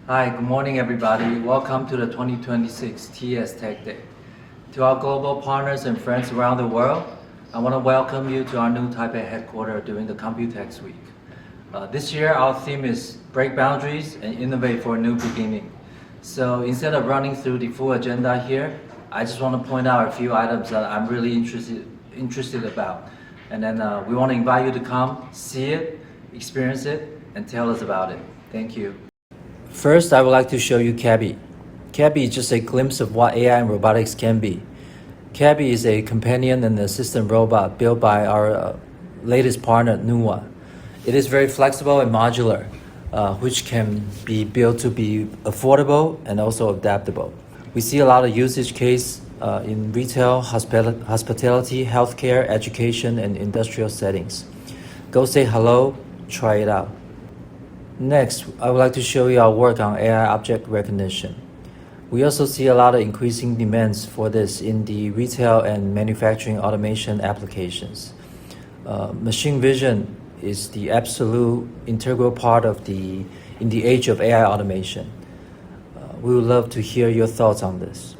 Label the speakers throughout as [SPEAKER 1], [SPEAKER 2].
[SPEAKER 1] Hi, good morning everybody. Welcome to the 2026 TES Tech Day. To our global partners and friends around the world, I want to welcome you to our new Taipei headquarter during the Computex week. This year our theme is Break Boundaries and Innovate for a New Beginning. So instead of running through the full agenda here, I just want to point out a few items that I'm really interested about. And then we want to invite you to come, see it, experience it, and tell us about it. Thank you. First, I would like to show you Kebbi. Kebbi is just a glimpse of what AI and robotics can be. Kebbi is a companion and assistant robot built by our latest partner, Nuwa. It is very flexible and modular, which can be built to be affordable and also adaptable. We see a lot of usage case in retail, hospitality, healthcare, education, and industrial settings. Go say hello, try it out. Next, I would like to show you our work on AI object recognition. We also see a lot of increasing demands for this in the retail and manufacturing automation applications. Machine vision is the absolute integral part of in the age of AI automation. We would love to hear your thoughts on this.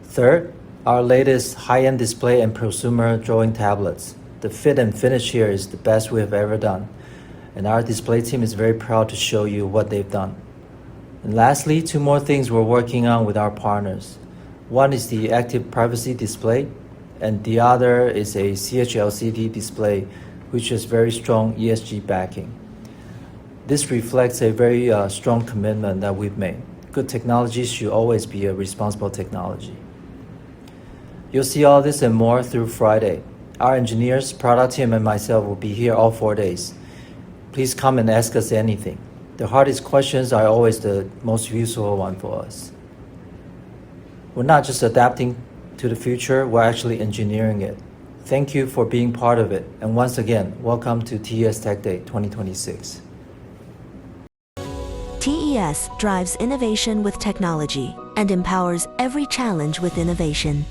[SPEAKER 1] Third, our latest high-end display and prosumer drawing tablets. The fit and finish here is the best we have ever done. And our display team is very proud to show you what they've done. And lastly, two more things we're working on with our partners. One is the active privacy display, and the other is a ChLCD display, which has very strong ESG backing. This reflects a very strong commitment that we've made. Good technology should always be a responsible technology. You'll see all this and more through Friday. Our engineers, product team, and myself will be here all 4 days. Please come and ask us anything. The hardest questions are always the most useful one for us. We're not just adapting to the future, we're actually engineering it. Thank you for being part of it. And once again, welcome to TES Tech Day 2026.
[SPEAKER 2] TES drives innovation with technology and empowers every challenge with innovation.